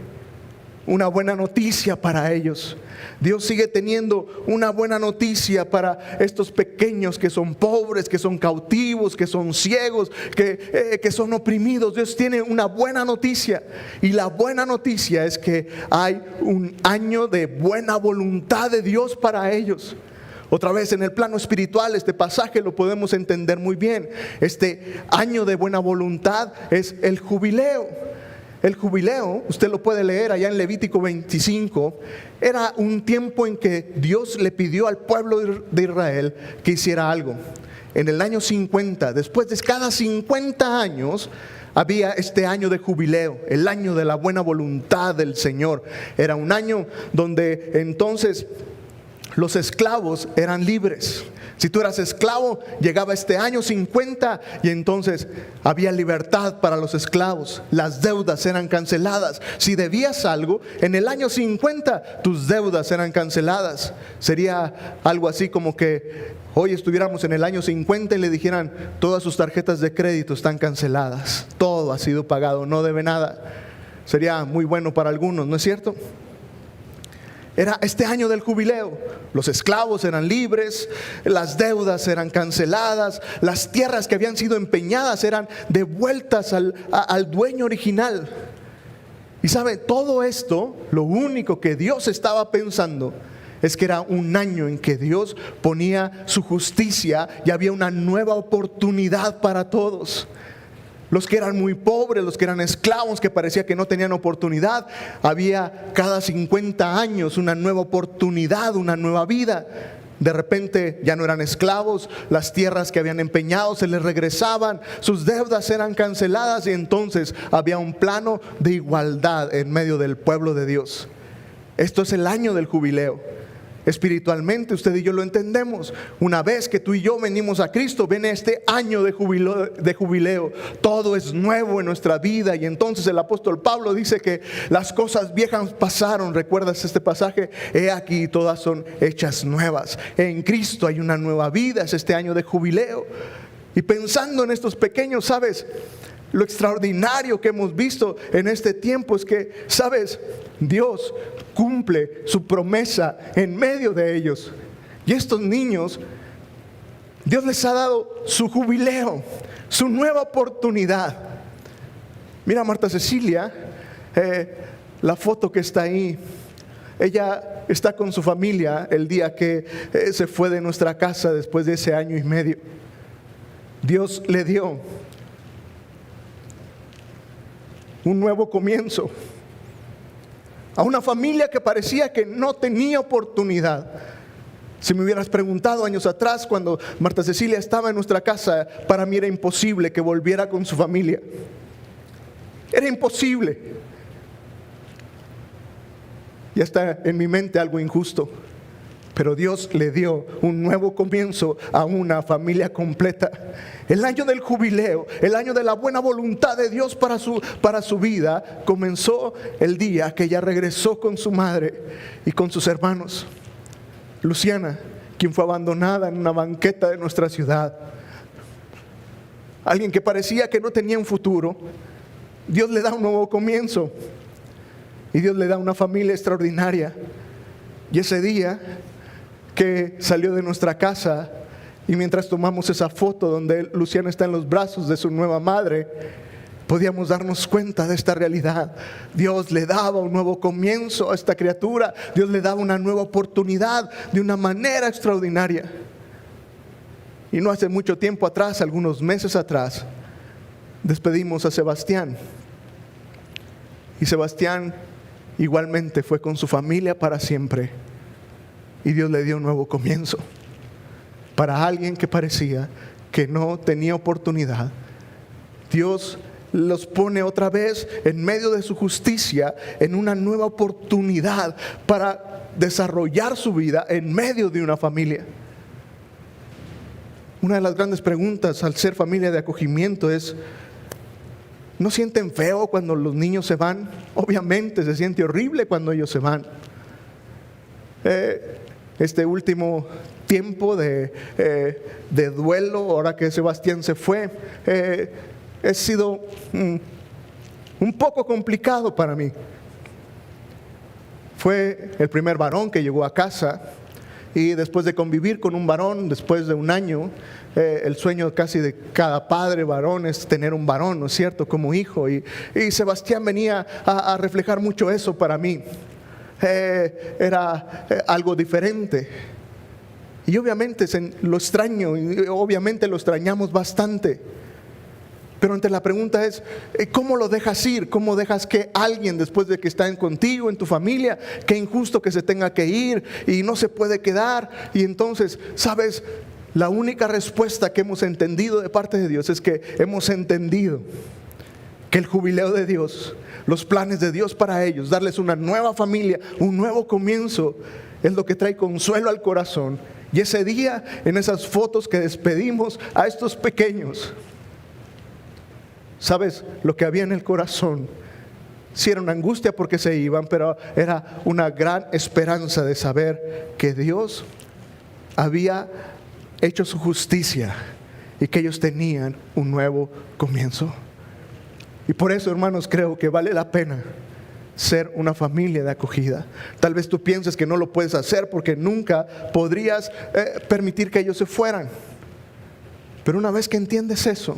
una buena noticia para ellos. Dios sigue teniendo una buena noticia para estos pequeños que son pobres, que son cautivos, que son ciegos, que son oprimidos. Dios tiene una buena noticia, y la buena noticia es que hay un año de buena voluntad de Dios para ellos. Otra vez, en el plano espiritual, este pasaje lo podemos entender muy bien. Este año de buena voluntad es el jubileo. El jubileo, usted lo puede leer allá en Levítico 25, era un tiempo en que Dios le pidió al pueblo de Israel que hiciera algo. En el año 50, después de cada 50 años, había este año de jubileo, el año de la buena voluntad del Señor. Era un año donde entonces los esclavos eran libres. Si tú eras esclavo, llegaba este año 50 y entonces había libertad para los esclavos. Las deudas eran canceladas. Si debías algo, en el año 50 tus deudas eran canceladas. Sería algo así como que hoy estuviéramos en el año 50 y le dijeran, todas sus tarjetas de crédito están canceladas, todo ha sido pagado, no debe nada. Sería muy bueno para algunos, ¿no es cierto? Era este año del jubileo. Los esclavos eran libres, las deudas eran canceladas, las tierras que habían sido empeñadas eran devueltas al dueño original. Y sabe, todo esto, lo único que Dios estaba pensando es que era un año en que Dios ponía su justicia y había una nueva oportunidad para todos. Los que eran muy pobres, los que eran esclavos, que parecía que no tenían oportunidad, había cada 50 años una nueva oportunidad, una nueva vida. De repente ya no eran esclavos, las tierras que habían empeñado se les regresaban, sus deudas eran canceladas y entonces había un plano de igualdad en medio del pueblo de Dios. Esto es el año del jubileo. Espiritualmente usted y yo lo entendemos. Una vez que tú y yo venimos a Cristo, viene este año de jubileo. Todo es nuevo en nuestra vida. Y entonces el apóstol Pablo dice que las cosas viejas pasaron. ¿Recuerdas este pasaje? He aquí, todas son hechas nuevas. En Cristo hay una nueva vida. Es este año de jubileo. Y pensando en estos pequeños, ¿sabes? Lo extraordinario que hemos visto en este tiempo es que, ¿sabes? Dios cumple su promesa en medio de ellos. Y estos niños, Dios les ha dado su jubileo, su nueva oportunidad. Mira, Marta Cecilia, la foto que está ahí. Ella está con su familia el día que se fue de nuestra casa después de ese año y medio. Dios le dio un nuevo comienzo a una familia que parecía que no tenía oportunidad. Si me hubieras preguntado años atrás, cuando Marta Cecilia estaba en nuestra casa, para mí era imposible que volviera con su familia. Era imposible. Ya está en mi mente algo injusto, pero Dios le dio un nuevo comienzo a una familia completa. El año del jubileo, el año de la buena voluntad de Dios para su vida, comenzó el día que ella regresó con su madre y con sus hermanos. Luciana, quien fue abandonada en una banqueta de nuestra ciudad. Alguien que parecía que no tenía un futuro. Dios le da un nuevo comienzo. Y Dios le da una familia extraordinaria. Y ese día que salió de nuestra casa, y mientras tomamos esa foto donde Luciana está en los brazos de su nueva madre, podíamos darnos cuenta de esta realidad. Dios le daba un nuevo comienzo a esta criatura. Dios le daba una nueva oportunidad de una manera extraordinaria. Y no hace mucho tiempo atrás, algunos meses atrás, despedimos a Sebastián. Y Sebastián igualmente fue con su familia para siempre. Y Dios le dio un nuevo comienzo. Para alguien que parecía que no tenía oportunidad, Dios los pone otra vez en medio de su justicia en una nueva oportunidad para desarrollar su vida en medio de una familia. Una de las grandes preguntas al ser familia de acogimiento es: ¿no sienten feo cuando los niños se van? Obviamente se siente horrible cuando ellos se van. Este último tiempo de duelo, ahora que Sebastián se fue, ha sido un poco complicado para mí. Fue el primer varón que llegó a casa, y después de convivir con un varón, después de un año, el sueño casi de cada padre varón es tener un varón, ¿no es cierto?, como hijo. Y Sebastián venía a reflejar mucho eso para mí. Era algo diferente. Y obviamente lo extraño, y obviamente lo extrañamos bastante. Pero ante la pregunta es: ¿cómo lo dejas ir? ¿Cómo dejas que alguien, después de que está contigo, en tu familia, qué injusto que se tenga que ir y no se puede quedar? Y entonces, ¿sabes? La única respuesta que hemos entendido de parte de Dios es que hemos entendido que el jubileo de Dios, los planes de Dios para ellos, darles una nueva familia, un nuevo comienzo, es lo que trae consuelo al corazón. Y ese día, en esas fotos que despedimos a estos pequeños, ¿sabes? Lo que había en el corazón, sí era una angustia porque se iban, pero era una gran esperanza de saber que Dios había hecho su justicia y que ellos tenían un nuevo comienzo. Y por eso, hermanos, creo que vale la pena ser una familia de acogida. Tal vez tú pienses que no lo puedes hacer porque nunca podrías permitir que ellos se fueran. Pero una vez que entiendes eso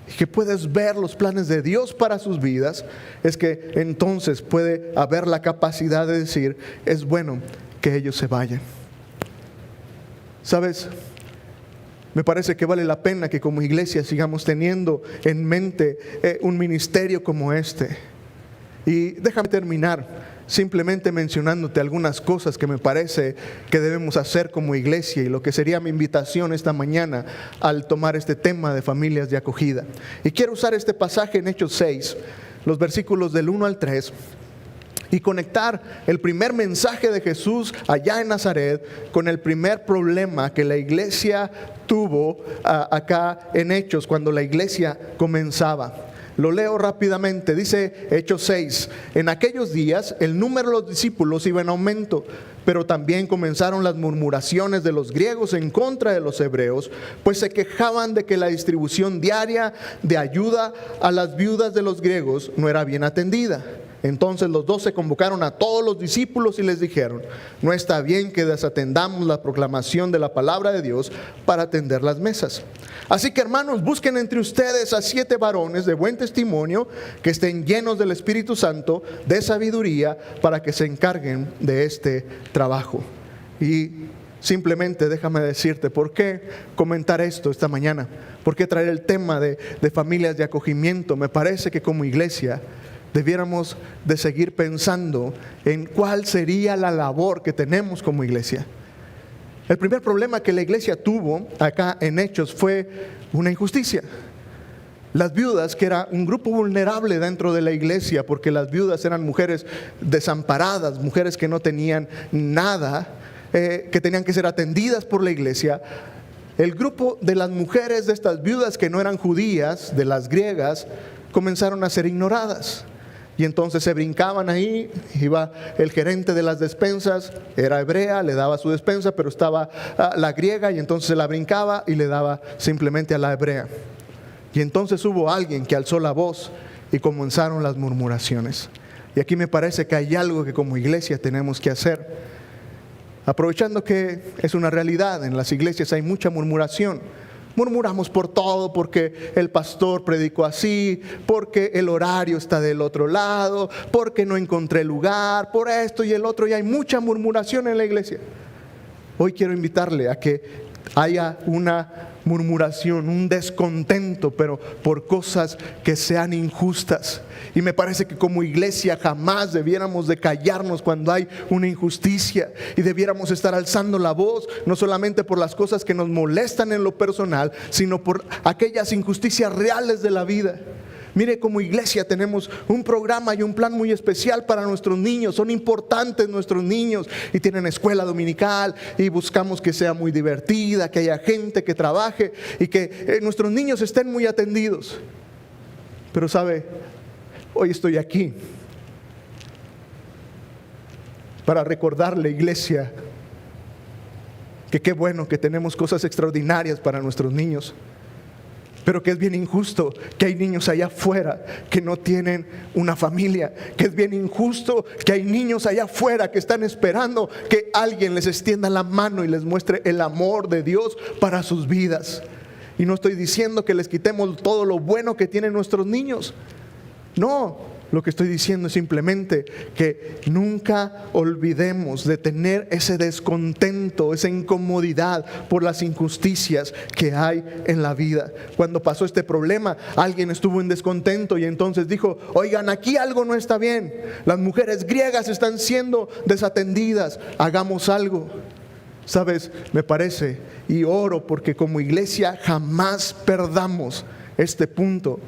y que puedes ver los planes de Dios para sus vidas, es que entonces puede haber la capacidad de decir: es bueno que ellos se vayan. ¿Sabes? Me parece que vale la pena que como iglesia sigamos teniendo en mente un ministerio como este. Y déjame terminar simplemente mencionándote algunas cosas que me parece que debemos hacer como iglesia y lo que sería mi invitación esta mañana al tomar este tema de familias de acogida. Y quiero usar este pasaje en Hechos 6, los versículos del 1 al 3, y conectar el primer mensaje de Jesús allá en Nazaret con el primer problema que la iglesia tuvo acá en Hechos, cuando la iglesia comenzaba. Lo leo rápidamente, dice Hechos 6, en aquellos días el número de los discípulos iba en aumento, pero también comenzaron las murmuraciones de los griegos en contra de los hebreos, pues se quejaban de que la distribución diaria de ayuda a las viudas de los griegos no era bien atendida. Entonces los 12 convocaron a todos los discípulos y les dijeron: no está bien que desatendamos la proclamación de la palabra de Dios para atender las mesas. Así que, hermanos, busquen entre ustedes a 7 varones de buen testimonio, que estén llenos del Espíritu Santo, de sabiduría, para que se encarguen de este trabajo. Y simplemente déjame decirte, ¿por qué comentar esto esta mañana? ¿Por qué traer el tema de familias de acogimiento? Me parece que como iglesia debiéramos de seguir pensando en cuál sería la labor que tenemos como iglesia. El primer problema que la iglesia tuvo acá en Hechos fue una injusticia. Las viudas, que era un grupo vulnerable dentro de la iglesia, porque las viudas eran mujeres desamparadas, mujeres que no tenían nada, que tenían que ser atendidas por la iglesia. El grupo de las mujeres de estas viudas que no eran judías, de las griegas, comenzaron a ser ignoradas. Y entonces se brincaban ahí, iba el gerente de las despensas, era hebrea, le daba su despensa, pero estaba la griega, y entonces se la brincaba y le daba simplemente a la hebrea. Y entonces hubo alguien que alzó la voz y comenzaron las murmuraciones. Y aquí me parece que hay algo que como iglesia tenemos que hacer. Aprovechando que es una realidad, en las iglesias hay mucha murmuración. Murmuramos por todo, porque el pastor predicó así, porque el horario está del otro lado, porque no encontré lugar, por esto y el otro, y hay mucha murmuración en la iglesia. Hoy quiero invitarle a que haya una murmuración, un descontento, pero por cosas que sean injustas. Y me parece que como iglesia jamás debiéramos de callarnos cuando hay una injusticia, y debiéramos estar alzando la voz, no solamente por las cosas que nos molestan en lo personal, sino por aquellas injusticias reales de la vida. Mire, como iglesia tenemos un programa y un plan muy especial para nuestros niños. Son importantes nuestros niños y tienen escuela dominical, y buscamos que sea muy divertida, que haya gente que trabaje y que nuestros niños estén muy atendidos. Pero sabe, hoy estoy aquí para recordarle, iglesia, que qué bueno que tenemos cosas extraordinarias para nuestros niños, pero que es bien injusto que hay niños allá afuera que no tienen una familia, que es bien injusto que hay niños allá afuera que están esperando que alguien les extienda la mano y les muestre el amor de Dios para sus vidas. Y no estoy diciendo que les quitemos todo lo bueno que tienen nuestros niños, no. Lo que estoy diciendo es simplemente que nunca olvidemos de tener ese descontento, esa incomodidad por las injusticias que hay en la vida. Cuando pasó este problema, alguien estuvo en descontento y entonces dijo: oigan, aquí algo no está bien. Las mujeres griegas están siendo desatendidas, hagamos algo. Sabes, me parece y oro porque como iglesia jamás perdamos este punto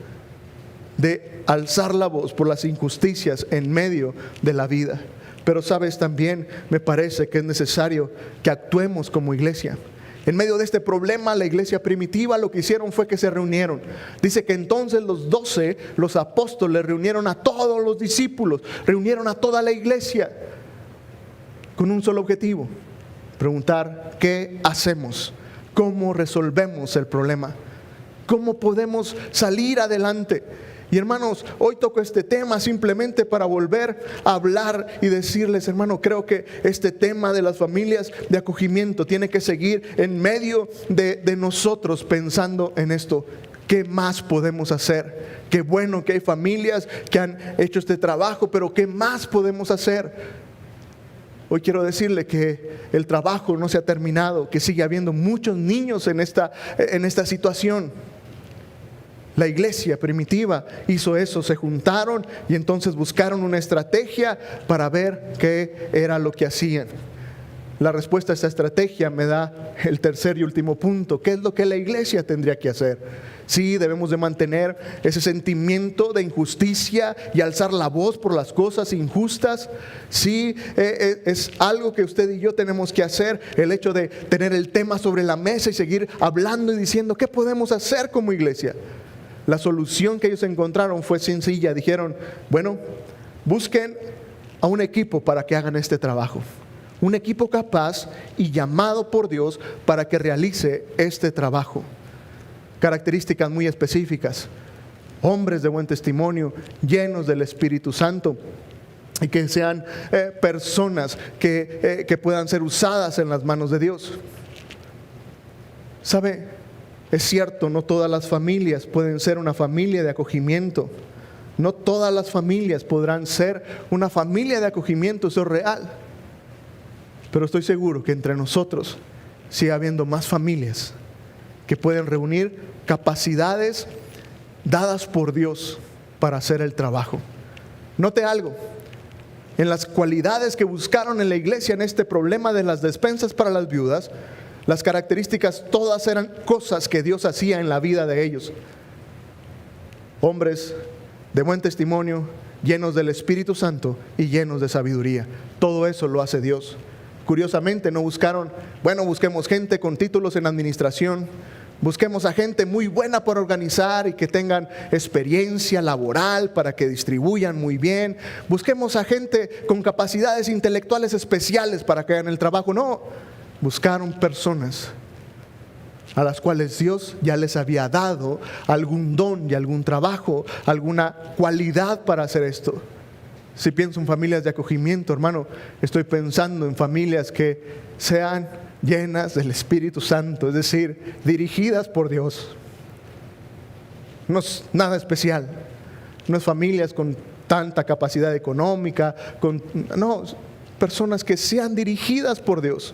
de alzar la voz por las injusticias en medio de la vida. Pero sabes, también me parece que es necesario que actuemos como iglesia. En medio de este problema, la iglesia primitiva lo que hicieron fue que se reunieron. Dice que entonces los 12, los apóstoles, reunieron a todos los discípulos, reunieron a toda la iglesia con un solo objetivo: preguntar qué hacemos, cómo resolvemos el problema, cómo podemos salir adelante. Y hermanos, hoy toco este tema simplemente para volver a hablar y decirles: hermano, creo que este tema de las familias de acogimiento tiene que seguir en medio de nosotros pensando en esto. ¿Qué más podemos hacer? Qué bueno que hay familias que han hecho este trabajo, pero ¿qué más podemos hacer? Hoy quiero decirle que el trabajo no se ha terminado, que sigue habiendo muchos niños en esta situación. La iglesia primitiva hizo eso, se juntaron y entonces buscaron una estrategia para ver qué era lo que hacían. La respuesta a esta estrategia me da el tercer y último punto. ¿Qué es lo que la iglesia tendría que hacer? Sí, debemos de mantener ese sentimiento de injusticia y alzar la voz por las cosas injustas. Sí, es algo que usted y yo tenemos que hacer. El hecho de tener el tema sobre la mesa y seguir hablando y diciendo, ¿qué podemos hacer como iglesia? La solución que ellos encontraron fue sencilla. Dijeron, bueno, busquen a un equipo para que hagan este trabajo. Un equipo capaz y llamado por Dios para que realice este trabajo. Características muy específicas. Hombres de buen testimonio, llenos del Espíritu Santo. Y que sean personas que puedan ser usadas en las manos de Dios. ¿Sabe? Es cierto, no todas las familias pueden ser una familia de acogimiento. No todas las familias podrán ser una familia de acogimiento, eso es real. Pero estoy seguro que entre nosotros sigue habiendo más familias que pueden reunir capacidades dadas por Dios para hacer el trabajo. Note algo, en las cualidades que buscaron en la iglesia en este problema de las despensas para las viudas, las características todas eran cosas que Dios hacía en la vida de ellos. Hombres de buen testimonio, llenos del Espíritu Santo y llenos de sabiduría. Todo eso lo hace Dios. Curiosamente no buscaron, busquemos gente con títulos en administración, busquemos a gente muy buena para organizar y que tengan experiencia laboral para que distribuyan muy bien, busquemos a gente con capacidades intelectuales especiales para que hagan el trabajo. No, buscaron personas a las cuales Dios ya les había dado algún don y algún trabajo, alguna cualidad para hacer esto. Si pienso en familias de acogimiento, hermano, estoy pensando en familias que sean llenas del Espíritu Santo, es decir, dirigidas por Dios. No es nada especial, no es familias con tanta capacidad económica, personas que sean dirigidas por Dios,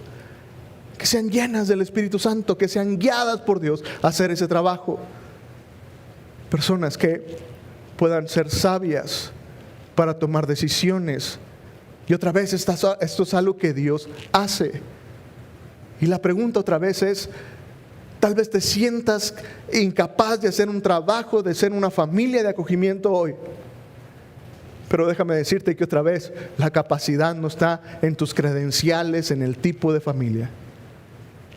que sean llenas del Espíritu Santo, que sean guiadas por Dios a hacer ese trabajo. Personas que puedan ser sabias para tomar decisiones. Y otra vez, esto es algo que Dios hace. Y la pregunta otra vez es, tal vez te sientas incapaz de hacer un trabajo, de ser una familia de acogimiento hoy. Pero déjame decirte que otra vez, la capacidad no está en tus credenciales, en el tipo de familia.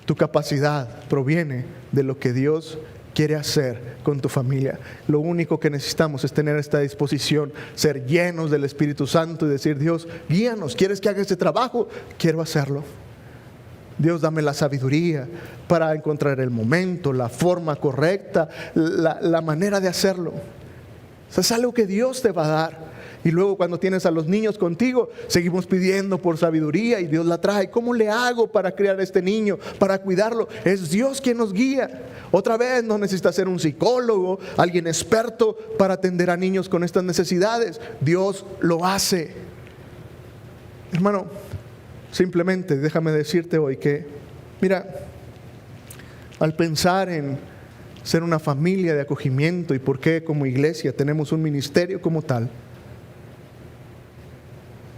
Tu capacidad proviene de lo que Dios quiere hacer con tu familia. Lo único que necesitamos es tener esta disposición, ser llenos del Espíritu Santo y decir, Dios, guíanos, ¿quieres que haga este trabajo? Quiero hacerlo. Dios, dame la sabiduría para encontrar el momento, la forma correcta, la manera de hacerlo. Eso es algo que Dios te va a dar. Y luego cuando tienes a los niños contigo, seguimos pidiendo por sabiduría y Dios la trae. ¿Cómo le hago para criar a este niño, para cuidarlo? Es Dios quien nos guía. Otra vez, no necesitas ser un psicólogo, alguien experto para atender a niños con estas necesidades. Dios lo hace. Hermano, simplemente déjame decirte hoy que, mira, al pensar en ser una familia de acogimiento y por qué como iglesia tenemos un ministerio como tal,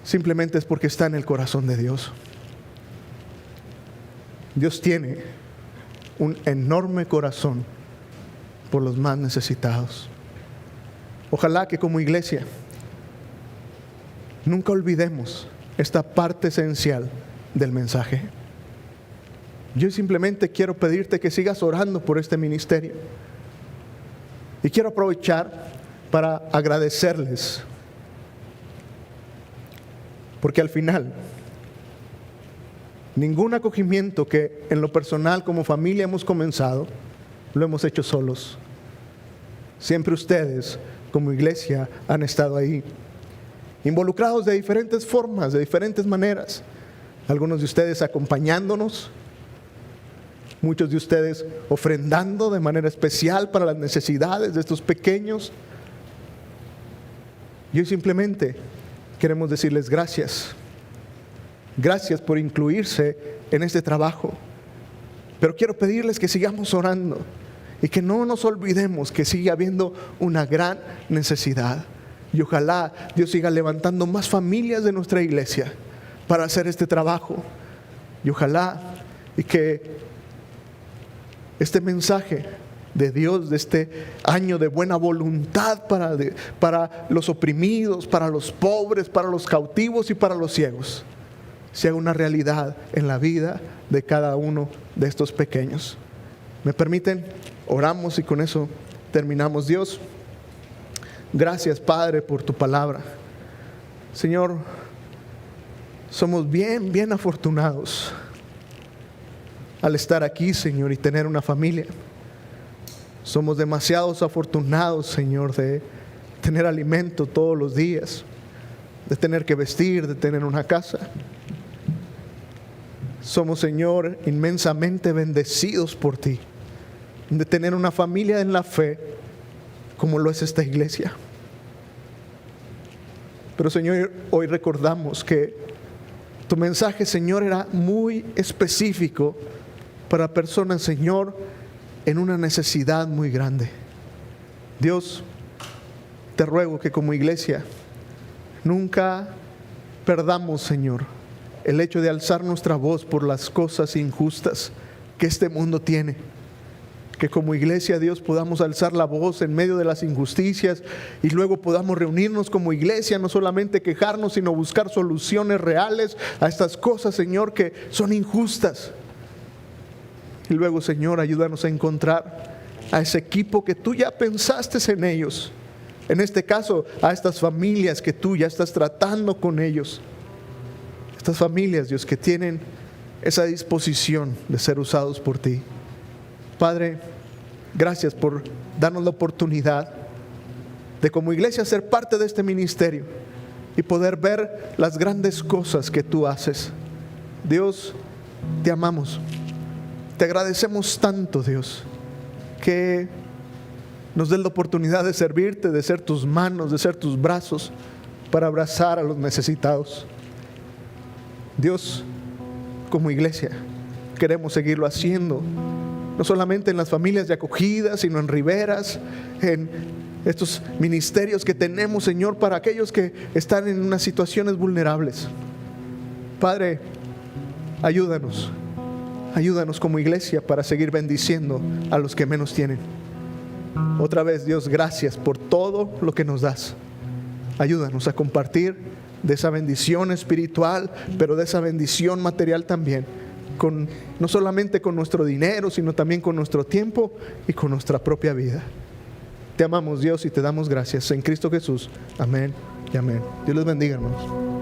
simplemente es porque está en el corazón de Dios. Dios tiene un enorme corazón por los más necesitados. Ojalá que como iglesia nunca olvidemos esta parte esencial del mensaje. Yo simplemente quiero pedirte que sigas orando por este ministerio. Y quiero aprovechar para agradecerles. Porque al final, ningún acogimiento que en lo personal como familia hemos comenzado, lo hemos hecho solos. Siempre ustedes como iglesia han estado ahí, involucrados de diferentes formas, de diferentes maneras. Algunos de ustedes acompañándonos, muchos de ustedes ofrendando de manera especial para las necesidades de estos pequeños. Y hoy simplemente queremos decirles gracias. Gracias por incluirse en este trabajo. Pero quiero pedirles que sigamos orando y que no nos olvidemos que sigue habiendo una gran necesidad. Y ojalá Dios siga levantando más familias de nuestra iglesia para hacer este trabajo. Y ojalá y que este mensaje de Dios, de este año de buena voluntad para los oprimidos, para los pobres, para los cautivos y para los ciegos, sea una realidad en la vida de cada uno de estos pequeños. ¿Me permiten? Oramos y con eso terminamos. Dios, gracias, Padre, por tu palabra. Señor, somos bien afortunados al estar aquí, Señor, y tener una familia. Somos demasiados afortunados, Señor, de tener alimento todos los días, de tener que vestir, de tener una casa. Somos, Señor, inmensamente bendecidos por ti, de tener una familia en la fe, como lo es esta iglesia. Pero, Señor, hoy recordamos que tu mensaje, Señor, era muy específico para personas, Señor, en una necesidad muy grande. Dios, te ruego que como iglesia nunca perdamos, Señor, el hecho de alzar nuestra voz por las cosas injustas que este mundo tiene. Que como iglesia, Dios, podamos alzar la voz en medio de las injusticias y luego podamos reunirnos como iglesia, no solamente quejarnos, sino buscar soluciones reales a estas cosas, Señor, que son injustas. Y luego, Señor, ayúdanos a encontrar a ese equipo que tú ya pensaste en ellos. En este caso, a estas familias que tú ya estás tratando con ellos. Estas familias, Dios, que tienen esa disposición de ser usados por ti. Padre, gracias por darnos la oportunidad de como iglesia ser parte de este ministerio y poder ver las grandes cosas que tú haces. Dios, te amamos. Te agradecemos tanto, Dios, que nos des la oportunidad de servirte, de ser tus manos, de ser tus brazos para abrazar a los necesitados. Dios, como iglesia, queremos seguirlo haciendo, no solamente en las familias de acogida, sino en riberas, en estos ministerios que tenemos, Señor, para aquellos que están en unas situaciones vulnerables. Padre, ayúdanos como iglesia para seguir bendiciendo a los que menos tienen. Otra vez, Dios, gracias por todo lo que nos das. Ayúdanos a compartir de esa bendición espiritual, pero de esa bendición material también, no solamente con nuestro dinero, sino también con nuestro tiempo y con nuestra propia vida. Te amamos, Dios, y te damos gracias en Cristo Jesús. Amén y amén. Dios les bendiga, hermanos.